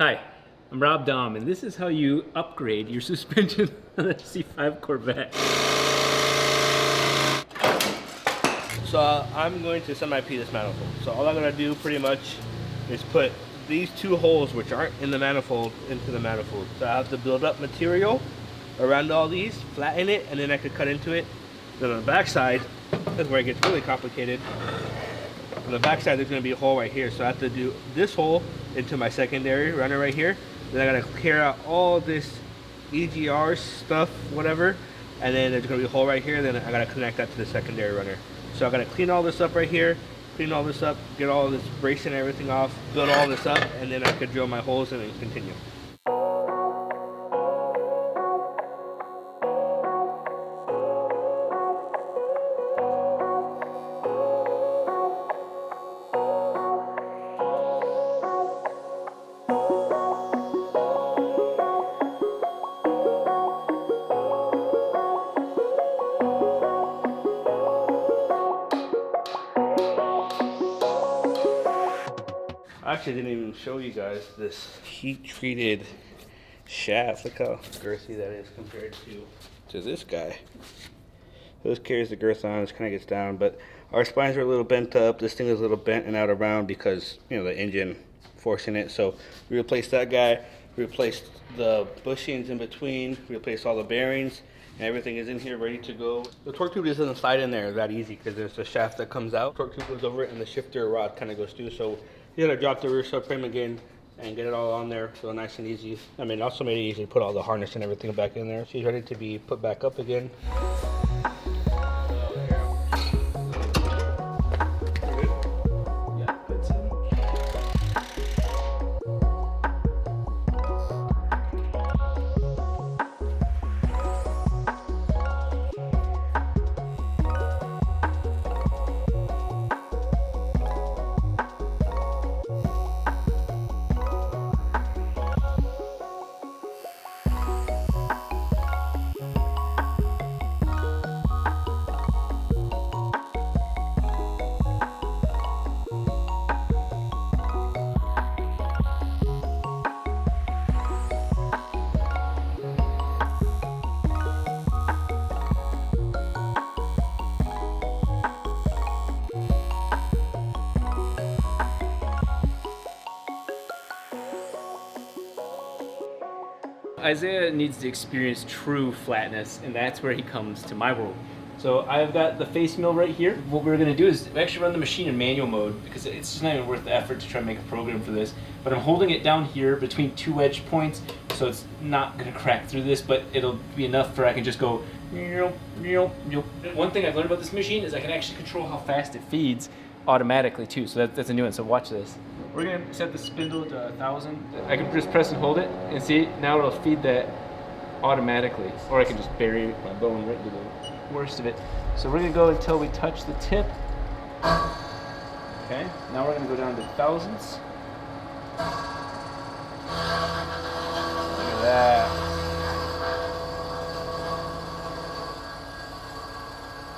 Hi, I'm Rob Dahm, and this is how you upgrade your suspension on a C5 Corvette. So I'm going to semi-P this manifold. So all I'm going to do pretty much is put these two holes, which aren't in the manifold, into the manifold. So I have to build up material around all these, flatten it, and then I could cut into it. Then on the back side is where it gets really complicated. On the back side there's going to be a hole right here. So I have to do this hole into my secondary runner right here. Then I got to clear out all this EGR stuff, whatever. And then there's going to be a hole right here. Then I got to connect that to the secondary runner. So I gotta clean all this up right here, clean all this up, get all this bracing and everything off, build all this up, and then I could drill my holes in and continue. I actually didn't even show you guys this heat-treated shaft. Look how girthy that is compared to this guy. This carries the girth on, this kind of gets down, but our spines are a little bent up. This thing is a little bent and out around because, you know, the engine forcing it. So we replaced that guy, replaced the bushings in between, replaced all the bearings, and everything is in here ready to go. The torque tube doesn't slide in there that easy because there's a shaft that comes out. Torque tube goes over it and the shifter rod kind of goes through. So you gotta drop the rear subframe again and get it all on there so nice and easy. I mean, also made it easy to put all the harness and everything back in there. She's ready to be put back up again. Isaiah needs to experience true flatness, and that's where he comes to my world. So I've got the face mill right here. What we're gonna do is actually run the machine in manual mode because it's just not even worth the effort to try and make a program for this. But I'm holding it down here between two wedge points, so it's not gonna crack through this, but it'll be enough for I can just go. One thing I've learned about this machine is I can actually control how fast it feeds automatically too, so that's a new one. So watch this. We're gonna set the spindle to 1,000. I can just press and hold it, and see, now it'll feed that automatically. Or I can just bury my bone right into the worst of it. So we're gonna go until we touch the tip. Okay, now we're gonna go down to thousands. Look at that.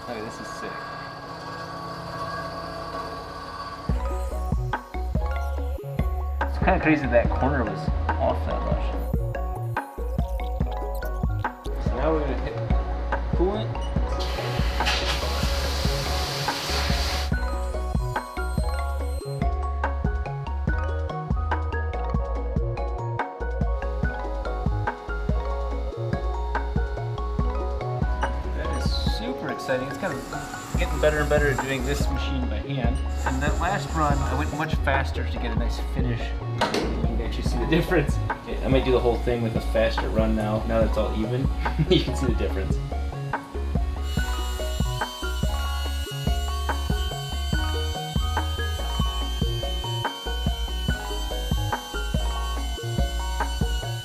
Okay, this is sick. Kind of crazy that corner was off that much. So now we're going to hit coolant. That is super exciting. It's kind of getting better and better at doing this machine by hand. And that last run, I went much faster to get a nice finish. You can actually see the difference. Okay, I might do the whole thing with a faster run now. Now that it's all even, you can see the difference.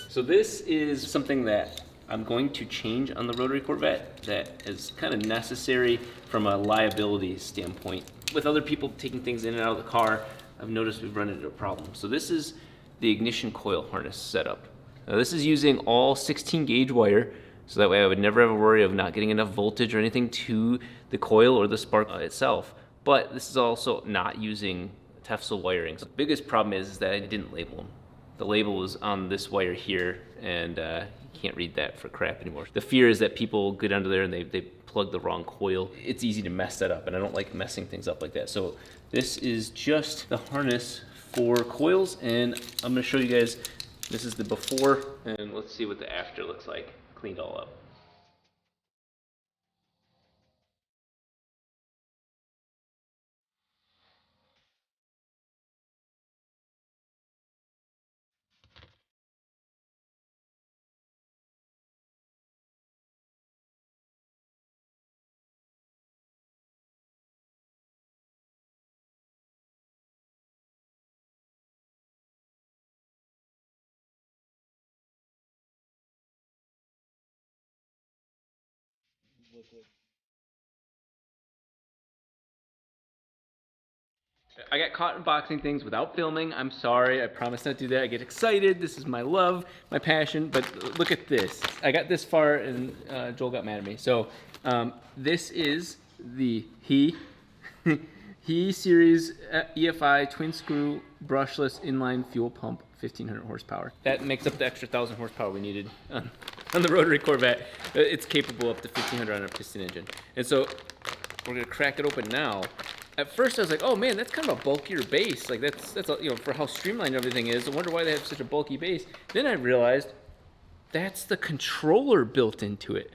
So this is something that I'm going to change on the Rotary Corvette that is kind of necessary from a liability standpoint. With other people taking things in and out of the car, I've noticed we've run into a problem. So this is the ignition coil harness setup. Now this is using all 16 gauge wire, so that way I would never have a worry of not getting enough voltage or anything to the coil or the spark itself. But this is also not using Tefsel wiring. So the biggest problem is that I didn't label them. The label is on this wire here, and you can't read that for crap anymore. The fear is that people get under there and they plug the wrong coil. It's easy to mess that up, and I don't like messing things up like that. So this is just the harness for coils, and I'm gonna show you guys, this is the before, and let's see what the after looks like, cleaned all up. I got caught unboxing things without filming. I'm sorry, I promise not to do that. I get excited, this is my love, my passion, but look at this. I got this far and Joel got mad at me. So this is the He Series EFI twin screw brushless inline fuel pump, 1500 horsepower. That makes up the extra 1000 horsepower we needed on the Rotary Corvette. It's capable up to 1500 on a piston engine. And so we're gonna crack it open now. At first I was like, oh man, that's kind of a bulkier base. Like that's you know, for how streamlined everything is. I wonder why they have such a bulky base. Then I realized that's the controller built into it.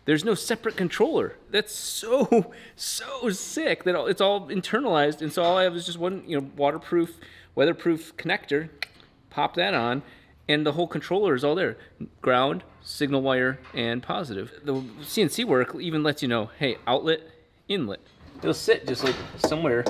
There's no separate controller. That's so sick that it's all internalized. And so all I have is just one, you know, waterproof, weatherproof connector. Pop that on, and the whole controller is all there. Ground, signal wire, and positive. The CNC work even lets you know, hey, outlet, inlet. It'll sit just like somewhere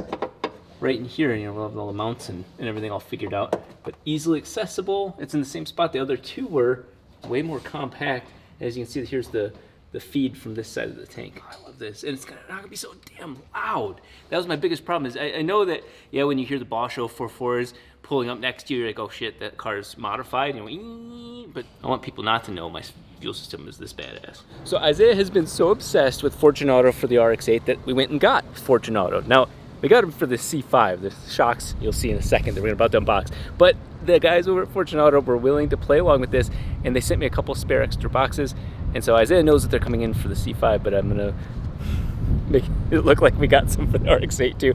right in here, and you know, we'll have all the mounts and everything all figured out. But easily accessible. It's in the same spot the other two were, way more compact. As you can see, here's the feed from this side of the tank. I love this, and it's not gonna be so damn loud. That was my biggest problem. Is I know that, yeah, when you hear the Bosch 044s pulling up next to you, you're like, oh shit, that car's modified. You know, but I want people not to know my fuel system is this badass. So Isaiah has been so obsessed with Fortunato for the RX-8 that we went and got Fortunato. Now, we got him for the C5. The shocks you'll see in a second that we're about to unbox. But the guys over at Fortunato were willing to play along with this, and they sent me a couple spare extra boxes. And so Isaiah knows that they're coming in for the C5, but I'm gonna make it look like we got some for the RX-8 too.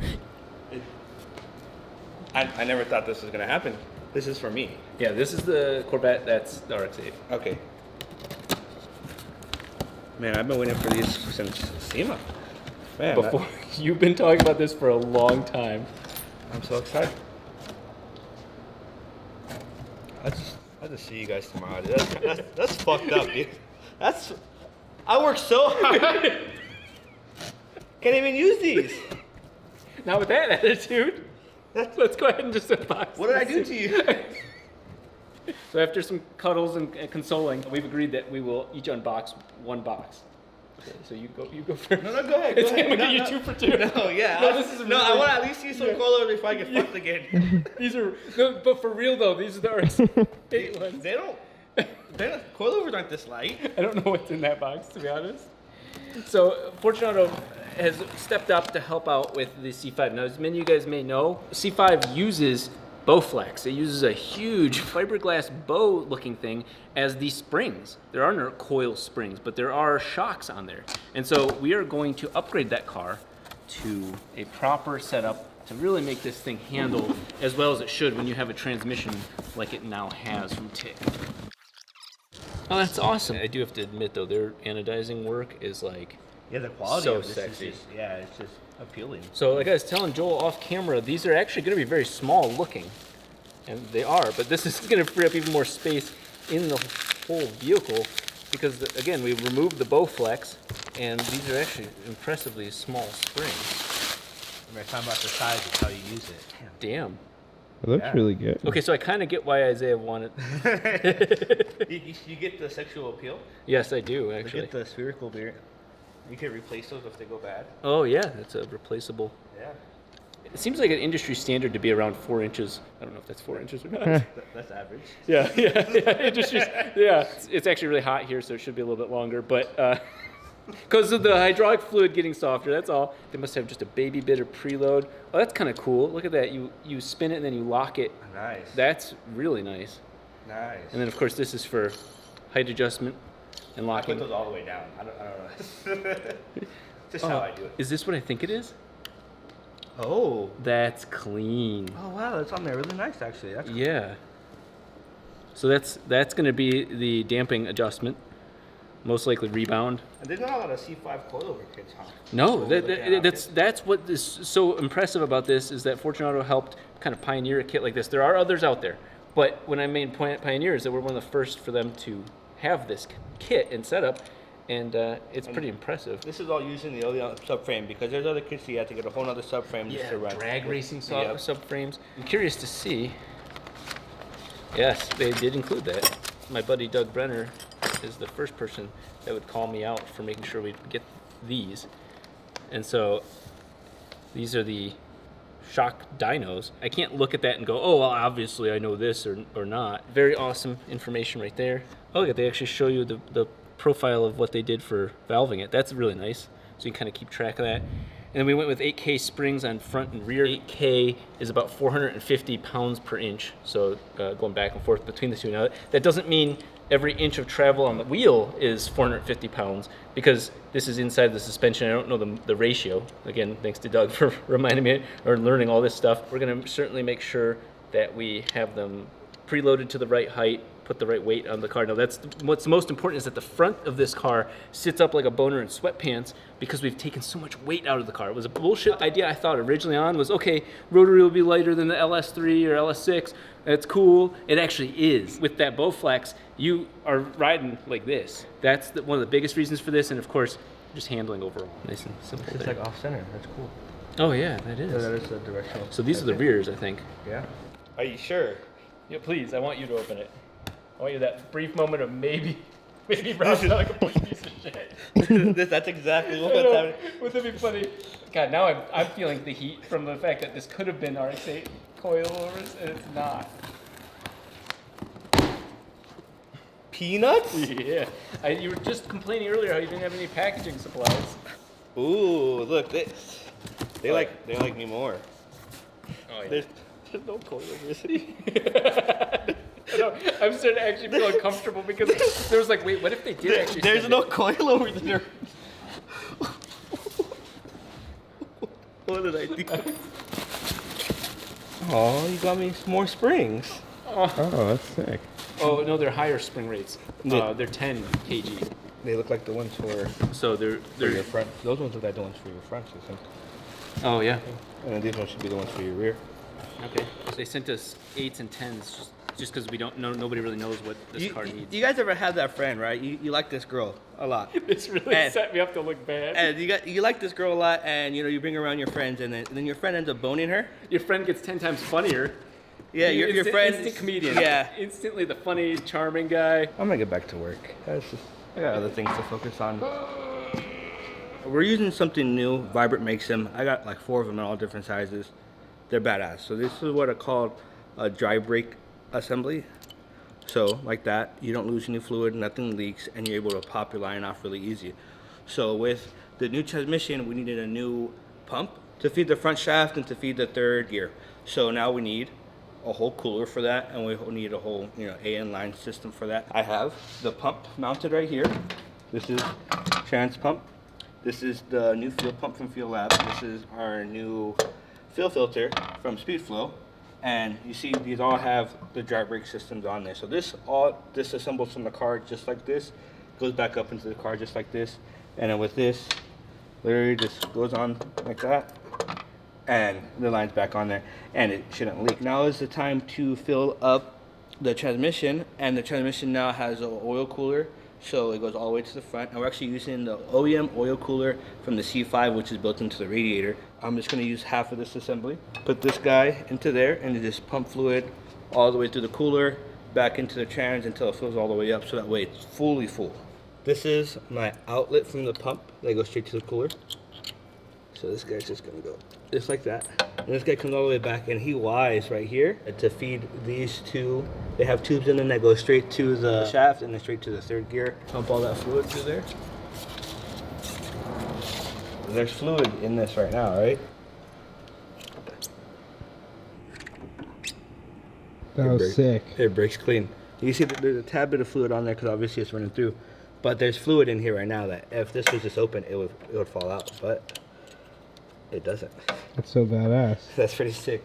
I never thought this was gonna happen. This is for me. Yeah, this is the Corvette, that's the RX-8. Okay. Man, I've been waiting for these since SEMA. Man, Before you've been talking about this for a long time. I'm so excited. I'll just see you guys tomorrow. That's fucked up, dude. I worked so hard. Can't even use these. Not with that attitude. Let's go ahead and just unbox. What did I do to you? So after some cuddles and consoling, we've agreed that we will each unbox one box. Okay, so you go first. No, go ahead. It's gonna get you 2 for 2. No, yeah. No, I want to at least use some Coilover before I get fucked again. These are, no, but for real though, these are the RX-8 ones. Coilovers aren't this light. I don't know what's in that box, to be honest. So Fortunato has stepped up to help out with the C5. Now, as many of you guys may know, C5 uses Bowflex. It uses a huge fiberglass bow-looking thing as the springs. There are no coil springs, but there are shocks on there. And so we are going to upgrade that car to a proper setup to really make this thing handle as well as it should when you have a transmission like it now has from TIC. Oh, that's awesome. I do have to admit though, their anodizing work is like, Yeah, the quality so of this sexy. is just, yeah, it's just appealing. So like I was telling Joel off camera, these are actually going to be very small looking. And they are, but this is going to free up even more space in the whole vehicle because, again, we removed the Bowflex, and these are actually impressively small springs. When I talk about the size, it's how you use it. Damn. It looks really good. Okay, so I kind of get why Isaiah wanted. You get the sexual appeal? Yes, I do, You actually. get the spherical beer. You can replace those if they go bad. Oh, yeah, it's a replaceable. Yeah. It seems like an industry standard to be around 4 inches. I don't know if that's 4 inches or not. That's average. Yeah. Industry. Yeah, it's actually really hot here, so it should be a little bit longer. But Because of the hydraulic fluid getting softer, that's all. They must have just a baby bit of preload. Oh, that's kind of cool. Look at that. You spin it and then you lock it. Nice. That's really nice. Nice. And then, of course, this is for height adjustment and I locking. put those all the way down. I don't know. Just how I do it. Is this what I think it is? Oh. That's clean. Oh, wow. That's on there. Really nice, actually. That's cool. Yeah. So that's going to be the damping adjustment. Most likely rebound. And there's not a lot of C5 coilover kits, huh? No, that's what is so impressive about this is that Fortunato helped kind of pioneer a kit like this. There are others out there, but when I made pioneers, that we're one of the first for them to have this kit and setup, and it's pretty impressive. This is all using the OEM subframe because there's other kits you have to get a whole other subframe just to run. Drag racing subframes. I'm curious to see. Yes, they did include that. My buddy Doug Brenner is the first person that would call me out for making sure we'd get these. And so these are the shock dynos. I can't look at that and go, oh, well, obviously I know this or not. Very awesome information right there. Oh, yeah, they actually show you the profile of what they did for valving it. That's really nice. So you can kind of keep track of that. And then we went with 8K springs on front and rear. 8K is about 450 pounds per inch. So going back and forth between the two. Now, that doesn't mean every inch of travel on the wheel is 450 pounds because this is inside the suspension. I don't know the ratio. Again, thanks to Doug for reminding me or learning all this stuff. We're going to certainly make sure that we have them preloaded to the right height, put the right weight on the car. Now what's most important is that the front of this car sits up like a boner in sweatpants because we've taken so much weight out of the car. It was a bullshit idea I thought originally on was, okay, rotary will be lighter than the LS3 or LS6. That's cool. It actually is. With that Bowflex, you are riding like this. That's one of the biggest reasons for this, and of course, just handling overall. Nice and simple. It's like off center. That's cool. Oh yeah, that is. So that is a directional. So these are the rears, I think. Yeah. Are you sure? Yeah, please. I want you to open it. I want you that brief moment of maybe Rob's not a complete piece of shit. That's exactly what's happening. Wouldn't it be funny? God, now I'm feeling the heat from the fact that this could have been RX-8 coilovers, and it's not. Peanuts? Yeah. You were just complaining earlier how you didn't have any packaging supplies. Ooh, look this. They like me more. Oh yeah. There's no coilovers. No, I'm starting to actually feel uncomfortable because there was like, wait, what if they did actually? There's no coilovers in there. What did I do? Oh, you got me some more springs. Oh, that's sick. Oh no, they're higher spring rates. Yeah. They're 10 kg. They look like the ones for So they're your front. Those ones look like the ones for your front, I think. Oh yeah. And then these ones should be the ones for your rear. Okay. So they sent us 8s and 10s just because we don't know. Nobody really knows what this car needs. You guys ever had that friend, right? You like this girl a lot. This really And- set me up to look bad. And you like this girl a lot, and you bring her around your friends, and then your friend ends up boning her. Your friend gets 10 times funnier. Yeah, your friend. Instant comedian. Yeah. Instantly the funny, charming guy. I'm gonna get back to work. I got other things to focus on. We're using something new. Vibrant makes them. I got like 4 of them in all different sizes. They're badass. So this is what I call a dry brake assembly. So like that, you don't lose any fluid, nothing leaks, and you're able to pop your line off really easy. So with the new transmission, we needed a new pump to feed the front shaft and to feed the third gear. So now we need a whole cooler for that, and we need a whole AN line system for that. I have the pump mounted right here. This is trans pump. This is the new fuel pump from Fuel Lab. This is our new fuel filter from Speedflow. And you see these all have the dry brake systems on there. So this all disassembles from the car just like this, goes back up into the car just like this, and then with this, literally just goes on like that, and the line's back on there, and it shouldn't leak. Now is the time to fill up the transmission, and the transmission now has an oil cooler, so it goes all the way to the front. And we're actually using the OEM oil cooler from the C5, which is built into the radiator. I'm just going to use half of this assembly, put this guy into there, and just pump fluid all the way through the cooler, back into the trans until it fills all the way up, so that way it's fully full. This is my outlet from the pump that goes straight to the cooler. So this guy's just going to go just like that. And this guy comes all the way back, and he Y's right here to feed these two. They have tubes in them that go straight to the shaft and then straight to the third gear. Pump all that fluid through there. there's fluid in this right now, right? That was sick. It breaks clean. You see that there's a tad bit of fluid on there because obviously it's running through. But there's fluid in here right now that if this was just open, it would fall out. But it doesn't. That's so badass. That's pretty sick.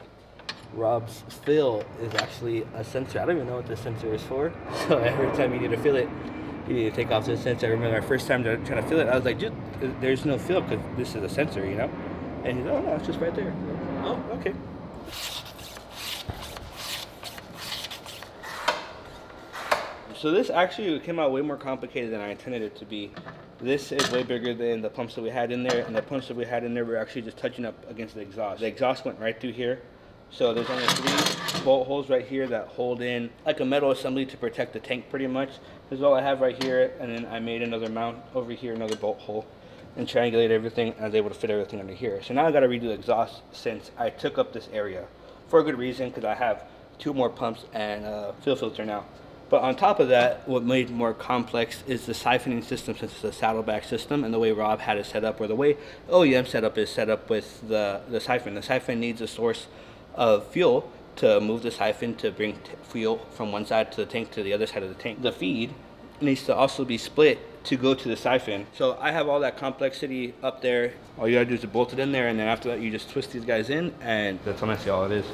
Rob's fill is actually a sensor. I don't even know what this sensor is for. So every time you need to fill it, you need to take off this sensor. I remember our first time trying to fill it, I was like, dude, there's no fill because this is a sensor, you know? And he's like, oh no, it's just right there. Oh, okay. So this actually came out way more complicated than I intended it to be. This is way bigger than the pumps that we had in there, and the pumps that we had in there were actually just touching up against the exhaust. The exhaust went right through here. So there's only 3 bolt holes right here that hold in like a metal assembly to protect the tank pretty much. This is all I have right here, and then I made another mount over here, another bolt hole, and triangulated everything, and I was able to fit everything under here. So now I gotta redo the exhaust since I took up this area. For a good reason, because I have 2 more pumps and a fuel filter now. But on top of that, what made it more complex is the siphoning system, since it's a saddleback system, and the way Rob had it set up, or the way OEM setup is set up with the siphon. The siphon needs a source of fuel to move the siphon to bring fuel from one side to the tank to the other side of the tank. The feed needs to also be split to go to the siphon. So I have all that complexity up there. All you gotta do is bolt it in there, and then after that you just twist these guys in, and that's honestly all it is.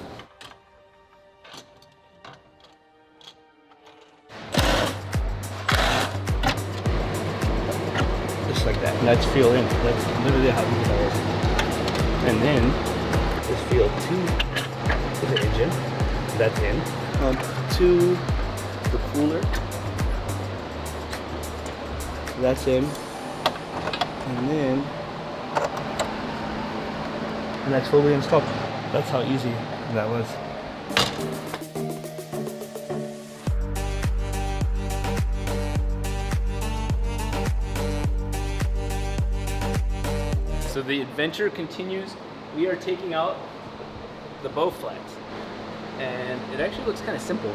Just like that. And that's fuel in. That's literally how easy that is. And then this fuel to the engine, that's in, to the cooler, that's in, and that's fully installed. That's how easy that was. So the adventure continues. We are taking out the bow flaps, and it actually looks kind of simple,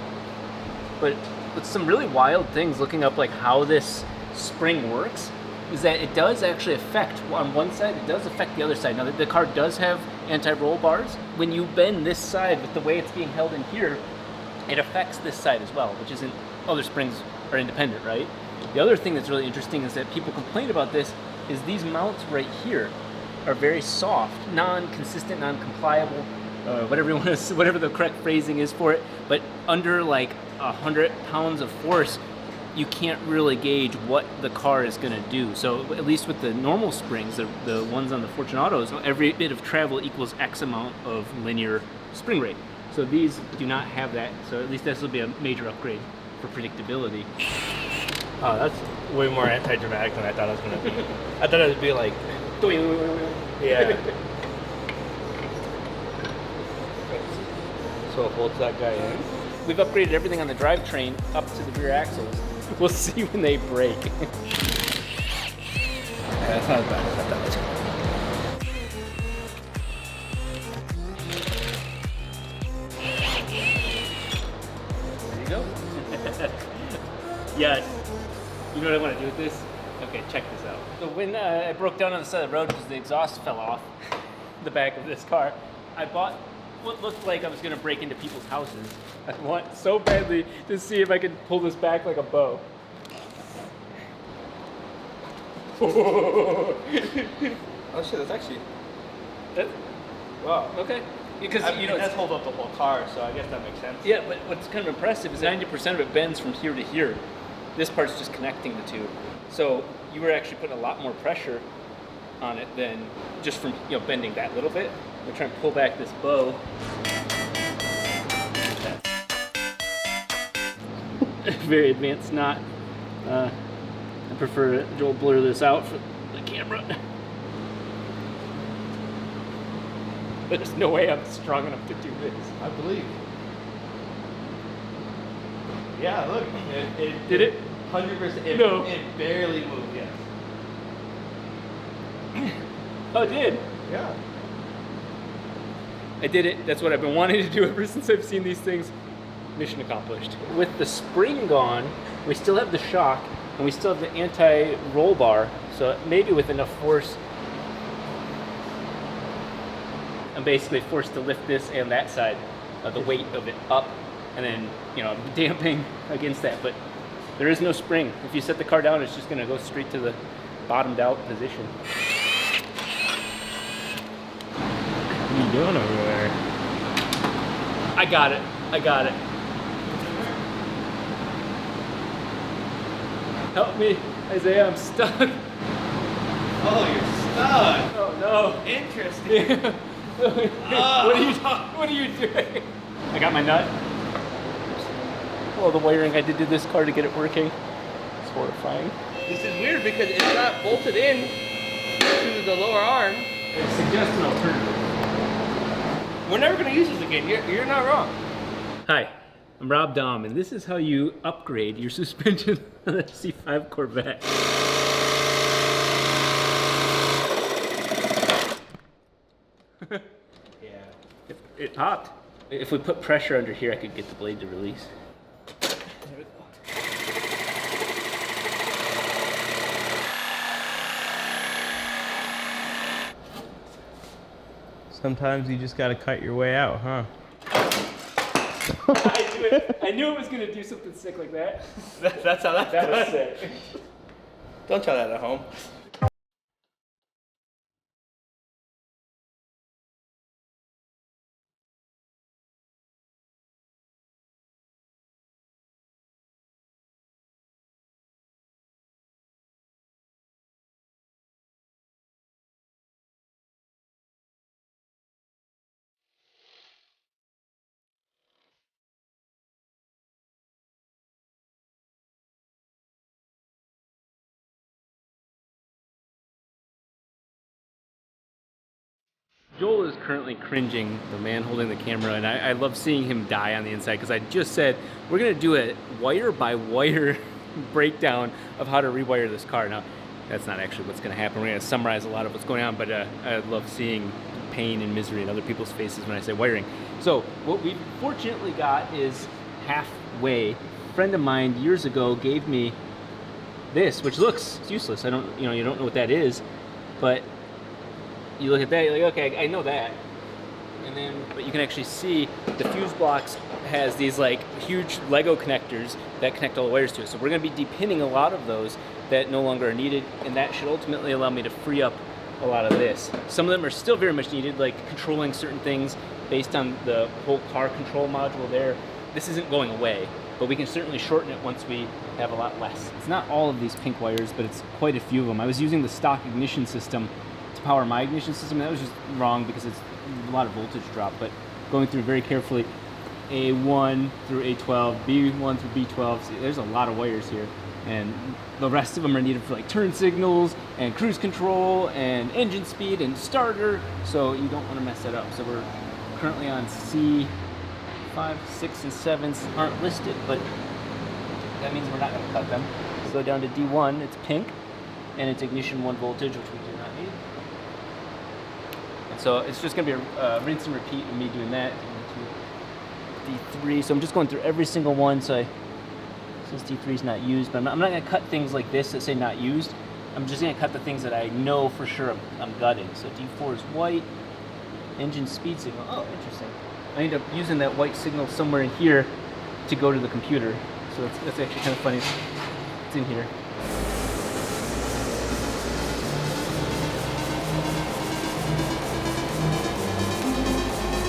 but with some really wild things looking up like how this spring works is that it does actually affect, on one side it does affect the other side. Now the car does have anti-roll bars. When you bend this side with the way it's being held in here, it affects this side as well, which isn't, other springs are independent, right? The other thing that's really interesting is that people complain about this is these mounts right here are very soft, non-consistent, non-compliable, whatever the correct phrasing is for it, but under like 100 pounds of force, you can't really gauge what the car is going to do. So at least with the normal springs, the ones on the Fortunautos, every bit of travel equals X amount of linear spring rate. So these do not have that, so at least this will be a major upgrade for predictability. Oh, that's way more anti-dramatic than I thought it was going to be. I thought it would be like, yeah. So it holds that guy in. We've upgraded everything on the drivetrain up to the rear axles. We'll see when they break. Yeah, that's not as bad as I thought it was going to be. There you go. Yes. You know what I want to do with this? Okay, check this out. So when I broke down on the side of the road because the exhaust fell off the back of this car, I bought what looked like I was going to break into people's houses. I want so badly to see if I could pull this back like a bow. Oh shit, that's actually... Wow. Okay. Because that's hold up the whole car, so I guess that makes sense. Yeah, but what's kind of impressive is 90% of it bends from here to here. This part's just connecting the two. So you were actually putting a lot more pressure on it than just from bending that little bit. We're trying to pull back this bow. Very advanced knot. I prefer Joel blur this out for the camera. There's no way I'm strong enough to do this. I believe. Yeah, look. It Did it? 100%. No. It barely moved, yes. Oh, it did. Yeah. I did it. That's what I've been wanting to do ever since I've seen these things. Mission accomplished. With the spring gone, we still have the shock, and we still have the anti-roll bar, so maybe with enough force, I'm basically forced to lift this and that side of the weight of it up, and then, you know, damping against that. But there is no spring. If you set the car down, it's just gonna go straight to the bottomed out position. What are you doing over there? I got it. I got it. Help me, Isaiah, I'm stuck. Oh, you're stuck. Oh no. Interesting. What are you doing? I got my nut. Oh, the wiring I did to this car to get it working. It's horrifying. This is weird because it's not bolted in to the lower arm. I suggest an alternative. We're never going to use this again. You're not wrong. Hi, I'm Rob Dahm, and this is how you upgrade your suspension on a C5 Corvette. Yeah. It popped. If we put pressure under here, I could get the blade to release. There we go. Sometimes you just gotta cut your way out, huh? I knew it was gonna do something sick like that. That's how that's That was done. sick. Don't try that at home. Joel is currently cringing, the man holding the camera, and I love seeing him die on the inside, because I just said we're gonna do a wire by wire breakdown of how to rewire this car. Now, that's not actually what's gonna happen. We're gonna summarize a lot of what's going on, but I love seeing pain and misery in other people's faces when I say wiring. So what we fortunately got is halfway. A friend of mine years ago gave me this, which looks useless. You don't know what that is, but you look at that, you're like, okay, I know that. And then, but you can actually see the fuse box has these like huge Lego connectors that connect all the wires to it. So we're gonna be depinning a lot of those that no longer are needed, and that should ultimately allow me to free up a lot of this. Some of them are still very much needed, like controlling certain things based on the whole car control module there. This isn't going away, but we can certainly shorten it once we have a lot less. It's not all of these pink wires, but it's quite a few of them. I was using the stock ignition system to power my ignition system. That was just wrong because it's a lot of voltage drop, but going through very carefully, A1 through A12, B1 through B12, see, there's a lot of wires here, and the rest of them are needed for like turn signals and cruise control and engine speed and starter, so you don't want to mess that up. So we're currently on C5, 6, and 7s aren't listed, but that means we're not going to cut them. So go down to D1, it's pink, and it's ignition 1 voltage, which we do not need. So it's just going to be a rinse and repeat of me doing that. D3. So I'm just going through every single one. So since D3 is not used, but I'm not going to cut things like this that say not used. I'm just going to cut the things that I know for sure I'm gutting. So D4 is white. Engine speed signal. Oh, interesting. I end up using that white signal somewhere in here to go to the computer. So that's actually kind of funny. It's in here.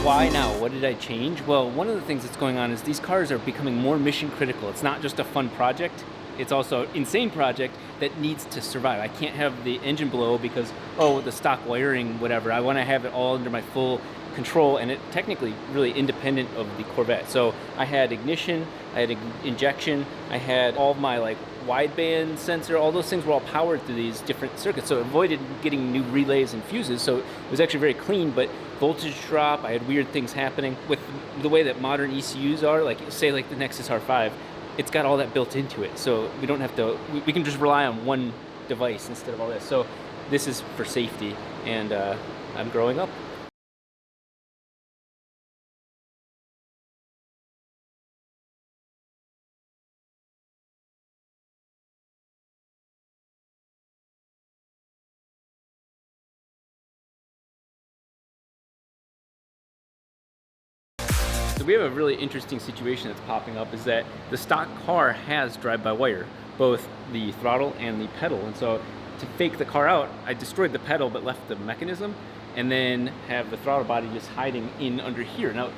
Why now? What did I change? Well, one of the things that's going on is these cars are becoming more mission critical. It's not just a fun project. It's also an insane project that needs to survive. I can't have the engine blow because, oh, the stock wiring, whatever. I want to have it all under my full control, and it technically really independent of the Corvette. So I had ignition, I had injection, I had all of my like wideband sensor, all those things were all powered through these different circuits. So it avoided getting new relays and fuses. So it was actually very clean, but voltage drop, I had weird things happening with the way that modern ECUs are, like say like the Nexus R5, it's got all that built into it. So we don't have to, we can just rely on one device instead of all this. So this is for safety, and I'm growing up. we have a really interesting situation that's popping up, is that the stock car has drive-by-wire, both the throttle and the pedal. And so to fake the car out, I destroyed the pedal but left the mechanism, and then have the throttle body just hiding in under here. Now,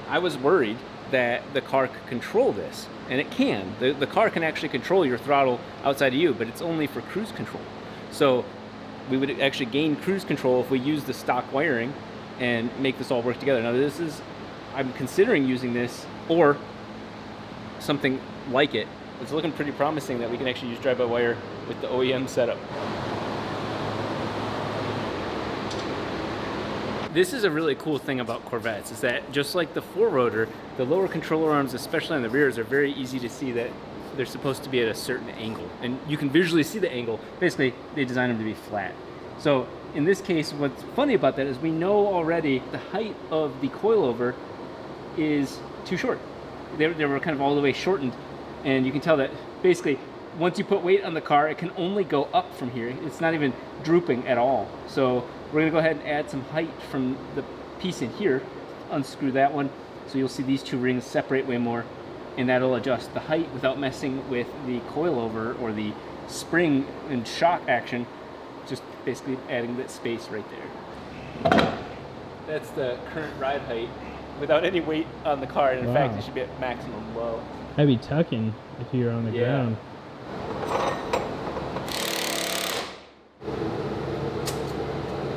I was worried that the car could control this, and it can. The car can actually control your throttle outside of you, but it's only for cruise control. So we would actually gain cruise control if we use the stock wiring and make this all work together. Now this is, I'm considering using this or something like it. It's looking pretty promising that we can actually use drive-by-wire with the OEM setup. This is a really cool thing about Corvettes, is that just like the four-rotor, the lower controller arms, especially on the rears, are very easy to see that they're supposed to be at a certain angle. And you can visually see the angle. Basically, they designed them to be flat. So in this case, what's funny about that is we know already the height of the coilover is too short. They were kind of all the way shortened, and you can tell that basically once you put weight on the car, it can only go up from here. It's not even drooping at all. So we're gonna go ahead and add some height from the piece in here, unscrew that one, so you'll see these two rings separate way more, and that'll adjust the height without messing with the coilover or the spring and shock action, just basically adding that space right there. That's the current ride height without any weight on the car, and in fact it should be at maximum low. I'd be tucking if you were on the ground.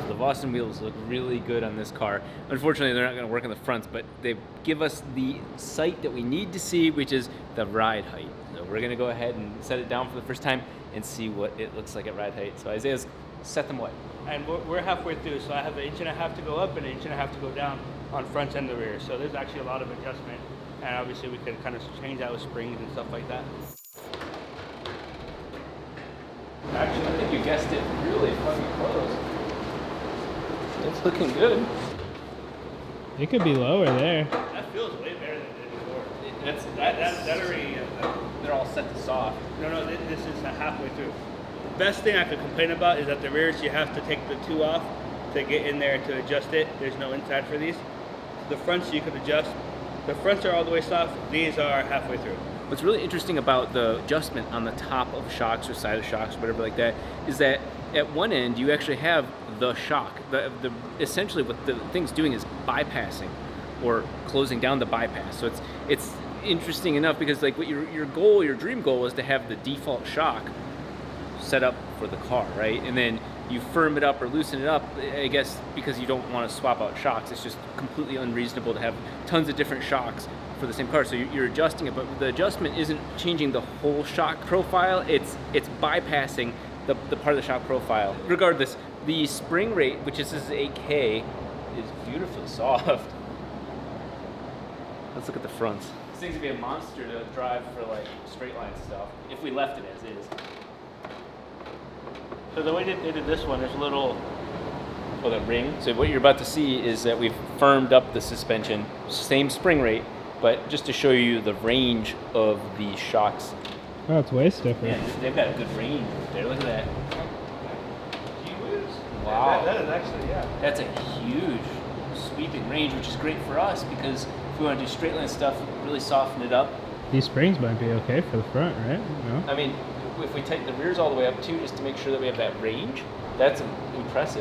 The Boston wheels look really good on this car. Unfortunately, they're not going to work on the fronts, but they give us the sight that we need to see, which is the ride height. So we're going to go ahead and set it down for the first time and see what it looks like at ride height. So Isaiah's set them away. And we're halfway through, so I have 1.5 inches to go up and 1.5 inches to go down on front and the rear. So there's actually a lot of adjustment, and obviously we can kind of change that with springs and stuff like that. Actually, I think you guessed it really fucking close. It's looking good. It could be lower there. That feels way better than it did before. That's already... they're all set to soft. No, this is halfway through. Best thing I could complain about is that the rears, you have to take the two off to get in there to adjust it. There's no inside for these. The fronts you could adjust. The fronts are all the way soft. These are halfway through. What's really interesting about the adjustment on the top of shocks or side of shocks, whatever like that, is that at one end you actually have the shock. Essentially what the thing's doing is bypassing or closing down the bypass. So it's interesting enough because like what your goal, your dream goal is to have the default shock set up for the car, right? And then you firm it up or loosen it up, I guess, because you don't want to swap out shocks. It's just completely unreasonable to have tons of different shocks for the same car. So you're adjusting it, but the adjustment isn't changing the whole shock profile. It's bypassing the part of the shock profile. Regardless, the spring rate, which is 8K, is beautifully soft. Let's look at the fronts. This thing's gonna be a monster to drive for like straight line stuff if we left it as is. So the way they did this one, there's a little... Oh, that ring. So what you're about to see is that we've firmed up the suspension, same spring rate, but just to show you the range of the shocks. Oh, it's way stiffer. Yeah, they've got a good range there. Look at that. Gee whiz. Wow. That is actually, yeah. That's a huge sweeping range, which is great for us because if we want to do straight line stuff, really soften it up. These springs might be okay for the front, right? No? I mean, if we tighten the rears all the way up too, just to make sure that we have that range, that's impressive.